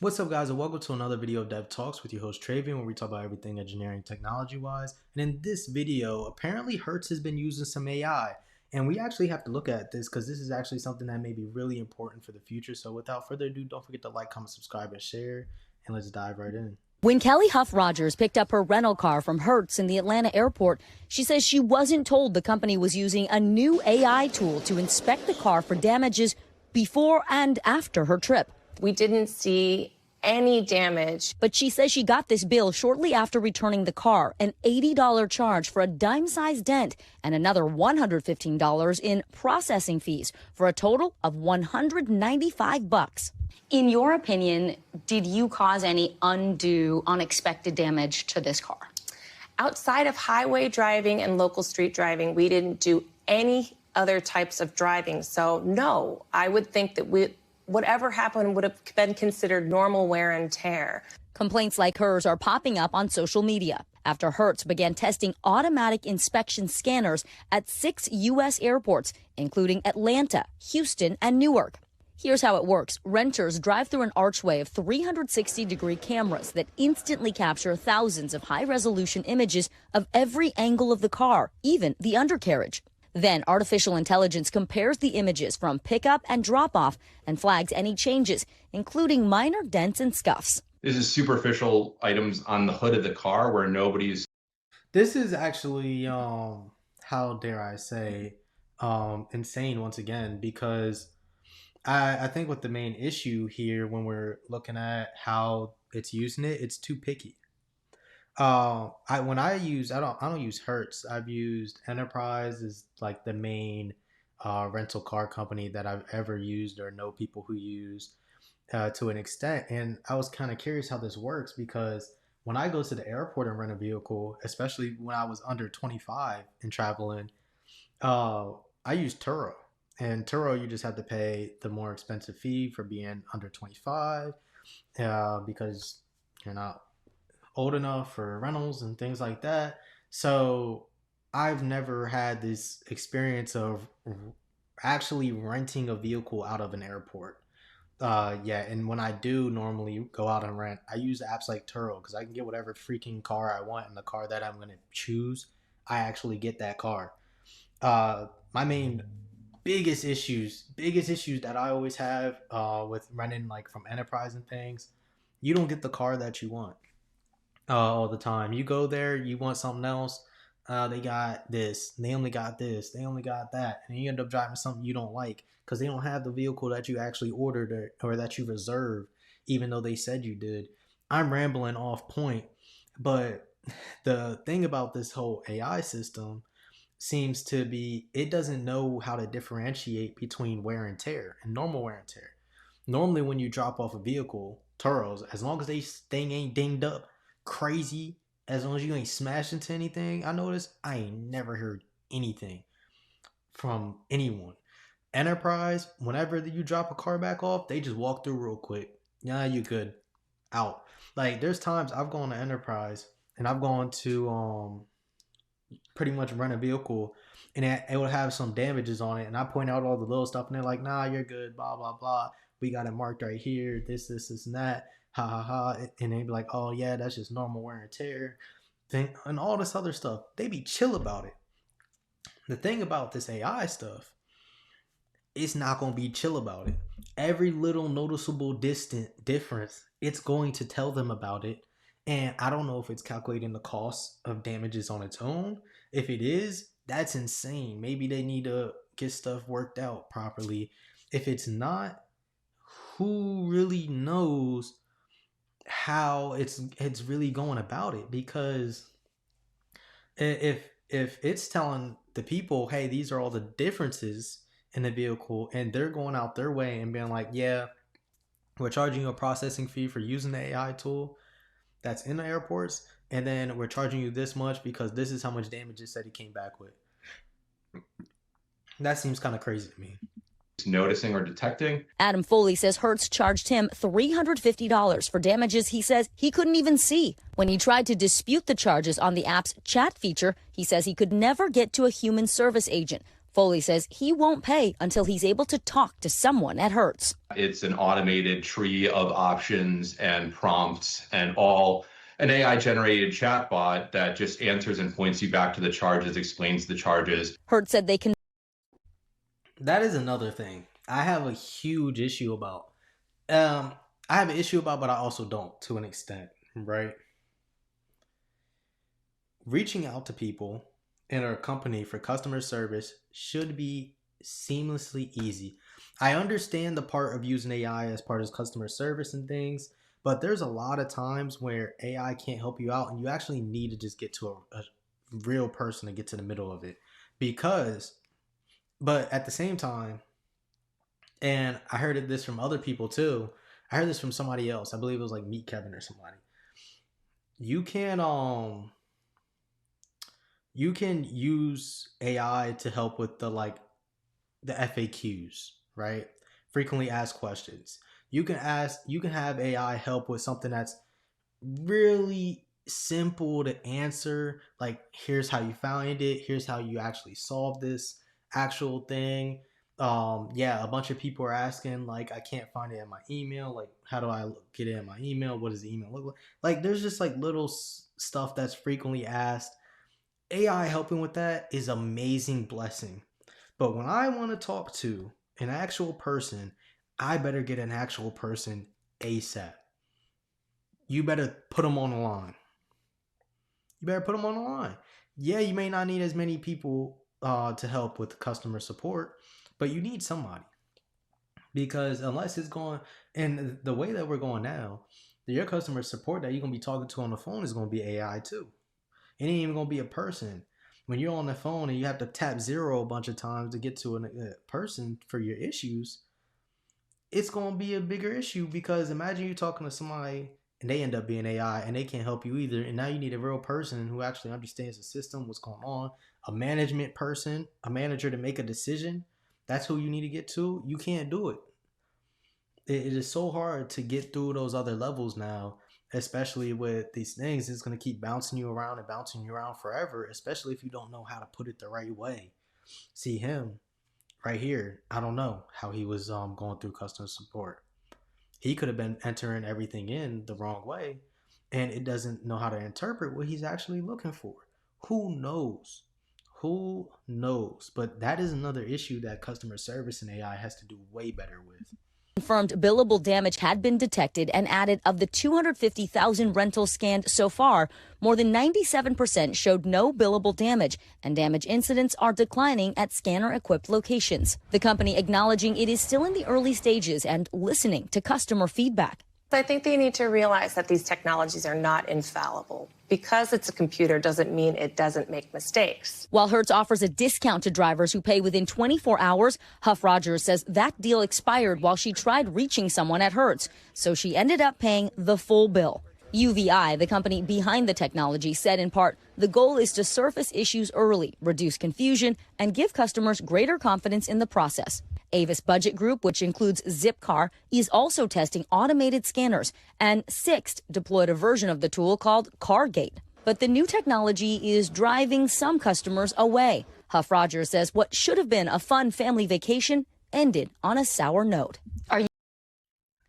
What's up, guys, and welcome to another video of DevTalks with your host Travian, where we talk about everything engineering technology-wise. And in this video, apparently Hertz has been using some AI, and we actually have to look at this because this is actually something that may be really important for the future. So without further ado, don't forget to like, comment, subscribe, and share, and let's dive right in. When Kelly Huff Rogers picked up her rental car from Hertz in the Atlanta airport, she says she wasn't told the company was using a new AI tool to inspect the car for damages before and after her trip. We didn't see any damage. But she says she got this bill shortly after returning the car, an $80 charge for a dime-sized dent and another $115 in processing fees for a total of $195. In your opinion, did you cause any undue, unexpected damage to this car? Outside of highway driving and local street driving, we didn't do any other types of driving. So no, I would think that whatever happened would have been considered normal wear and tear. Complaints like hers are popping up on social media after Hertz began testing automatic inspection scanners at 6 U.S. airports, including Atlanta, Houston, and Newark. Here's how it works. Renters drive through an archway of 360-degree cameras that instantly capture thousands of high-resolution images of every angle of the car, even the undercarriage. Then artificial intelligence compares the images from pickup and drop-off and flags any changes, including minor dents and scuffs. This is superficial items on the hood of the car where nobody's. This is actually, how dare I say, insane once again, because I think what the main issue here when we're looking at how it's using it, it's too picky. I don't use Hertz. I've used Enterprise as like the main rental car company that I've ever used or know people who use to an extent. And I was kind of curious how this works because when I go to the airport and rent a vehicle, especially when I was under 25 and traveling, I use Turo. And Turo, you just have to pay the more expensive fee for being under 25 because you're not old enough for rentals and things like that. So I've never had this experience of actually renting a vehicle out of an airport. And when I do normally go out and rent, I use apps like Turo because I can get whatever freaking car I want, and the car that I'm going to choose, I actually get that car. My main biggest issues that I always have with renting like from Enterprise and things, you don't get the car that you want all the time. You go there, you want something else, they got this, they only got this, they only got that, and you end up driving something you don't like because they don't have the vehicle that you actually ordered or that you reserved, even though they said you did. I'm rambling off point, but the thing about this whole AI system seems to be it doesn't know how to differentiate between wear and tear and normal wear and tear. Normally when you drop off a vehicle, Turos, as long as this thing ain't dinged up crazy, as long as you ain't smashed into anything, I noticed I ain't never heard anything from anyone. Enterprise, whenever you drop a car back off, they just walk through real quick. Yeah, you good. Out. Like there's times I've gone to Enterprise and I've gone to pretty much rent a vehicle and it would have some damages on it, and I point out all the little stuff and they're like, nah, you're good, blah blah blah, we got it marked right here, this and that, ha ha ha, and they'd be like, oh yeah, that's just normal wear and tear thing and all this other stuff. They be chill about it. The thing about this AI stuff, it's not going to be chill about it. Every little noticeable difference, it's going to tell them about it. And I don't know if it's calculating the cost of damages on its own. If it is, that's insane. Maybe they need to get stuff worked out properly. If it's not, who really knows how it's really going about it? Because if it's telling the people, hey, these are all the differences in the vehicle, and they're going out their way and being like, yeah, we're charging you a processing fee for using the AI tool that's in the airports, and then we're charging you this much because this is how much damage it said he came back with. That seems kind of crazy to me. Noticing or detecting. Adam Foley says Hertz charged him $350 for damages he says he couldn't even see. When he tried to dispute the charges on the app's chat feature, he says he could never get to a human service agent. Foley says he won't pay until he's able to talk to someone at Hertz. It's an automated tree of options and prompts and all an AI generated chatbot that just answers and points you back to the charges, explains the charges. Hertz said they can. That is another thing I have a huge issue about. I have an issue about, but I also don't to an extent, right? Reaching out to people in our company for customer service should be seamlessly easy. I understand the part of using AI as part of customer service and things, but there's a lot of times where AI can't help you out and you actually need to just get to a real person to get to the middle of it. But at the same time, and I heard this from other people too. I heard this from somebody else. I believe it was like Meet Kevin or somebody. You can use AI to help with the FAQs, right? Frequently asked questions. You can have AI help with something that's really simple to answer, like here's how you found it, here's how you actually solved this actual thing. A bunch of people are asking, like, I can't find it in my email, like how do I get it in my email, what does the email look like? Like there's just like little stuff that's frequently asked. AI helping with that is amazing blessing. But when I want to talk to an actual person, I better get an actual person ASAP. You better put them on the line. Yeah, you may not need as many people to help with customer support, but you need somebody. Because unless it's going, and the way that we're going now, your customer support that you're going to be talking to on the phone is going to be AI too. It ain't even going to be a person. When you're on the phone and you have to tap 0 a bunch of times to get to a person for your issues, it's going to be a bigger issue, because imagine you talking to somebody and they end up being AI and they can't help you either. And now you need a real person who actually understands the system, what's going on, a management person, a manager to make a decision. That's who you need to get to. You can't do it. It is so hard to get through those other levels now, especially with these things. It's going to keep bouncing you around forever, especially if you don't know how to put it the right way. See him right here. I don't know how he was going through customer support. He could have been entering everything in the wrong way, and it doesn't know how to interpret what he's actually looking for. Who knows? But that is another issue that customer service and AI has to do way better with. Confirmed billable damage had been detected, and added of the 250,000 rentals scanned so far, more than 97% showed no billable damage, and damage incidents are declining at scanner-equipped locations. The company acknowledging it is still in the early stages and listening to customer feedback. I think they need to realize that these technologies are not infallible. Because it's a computer doesn't mean it doesn't make mistakes. While Hertz offers a discount to drivers who pay within 24 hours, Huff Rogers says that deal expired while she tried reaching someone at Hertz, so she ended up paying the full bill. UVI, the company behind the technology, said in part, the goal is to surface issues early, reduce confusion, and give customers greater confidence in the process. Avis Budget Group, which includes Zipcar, is also testing automated scanners, and Sixt deployed a version of the tool called CarGate. But the new technology is driving some customers away. Huff Rogers says what should have been a fun family vacation ended on a sour note.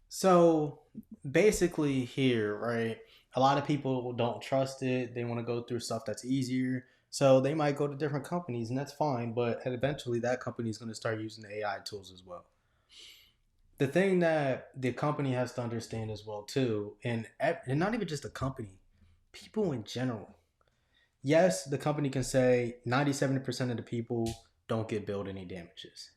So basically here, right, a lot of people don't trust it. They want to go through stuff that's easier. So they might go to different companies, and that's fine. But eventually that company is going to start using the AI tools as well. The thing that the company has to understand as well too, and not even just the company, people in general. Yes, the company can say 97% of the people don't get billed any damages.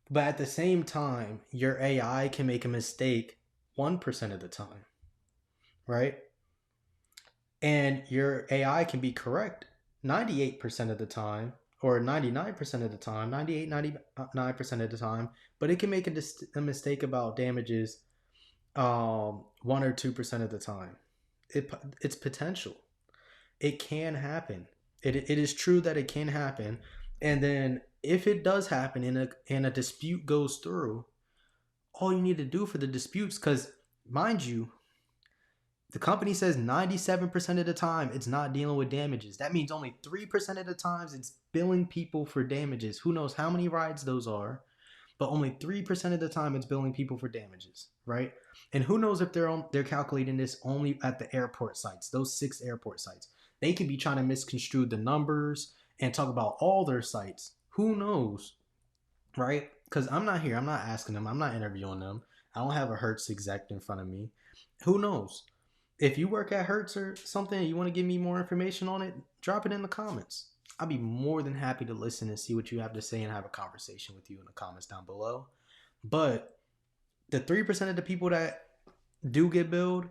But at the same time, your AI can make a mistake 1% of the time, right? And your AI can be correct 98% of the time, or 99% of the time, 99% of the time, but it can make a mistake about damages 1 or 2% of the time. It's potential. It can happen. It is true that it can happen. And then if it does happen and a dispute goes through, all you need to do for the disputes, because mind you, The company says 97% of the time it's not dealing with damages. That means only 3% of the times it's billing people for damages. Who knows how many rides those are, but only 3% of the time it's billing people for damages, right? And who knows if they're calculating this only at the airport sites, those 6 airport sites. They could be trying to misconstrue the numbers and talk about all their sites. Who knows, right? Because I'm not here. I'm not asking them. I'm not interviewing them. I don't have a Hertz exec in front of me. Who knows? If you work at Hertz or something and you want to give me more information on it, drop it in the comments. I'll be more than happy to listen and see what you have to say and have a conversation with you in the comments down below. But the 3% of the people that do get billed,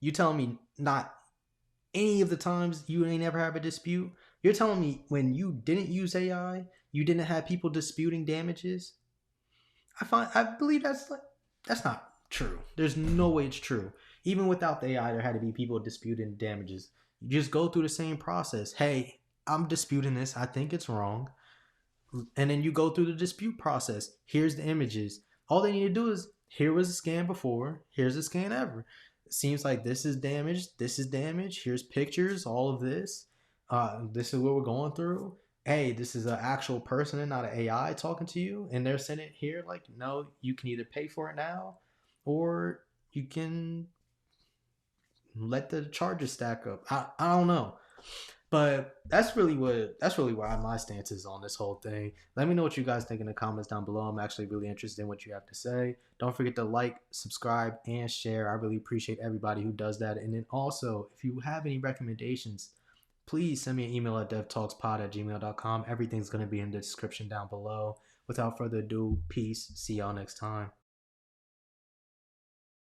you telling me not any of the times you ain't ever have a dispute? You're telling me when you didn't use AI, you didn't have people disputing damages? I believe that's not true. There's no way it's true. Even without the AI, there had to be people disputing damages. You just go through the same process. Hey, I'm disputing this. I think it's wrong. And then you go through the dispute process. Here's the images. All they need to do is, here was a scan before. Here's a scan ever. It seems like this is damaged. This is damaged. Here's pictures. All of this. This is what we're going through. Hey, this is an actual person and not an AI talking to you. And they're sending it here like, no, you can either pay for it now or you can let the charges stack up. I don't know. But that's really why my stance is on this whole thing. Let me know what you guys think in the comments down below. I'm actually really interested in what you have to say. Don't forget to like, subscribe, and share. I really appreciate everybody who does that. And then also, if you have any recommendations, please send me an email at devtalkspod@gmail.com. Everything's going to be in the description down below. Without further ado, peace. See y'all next time.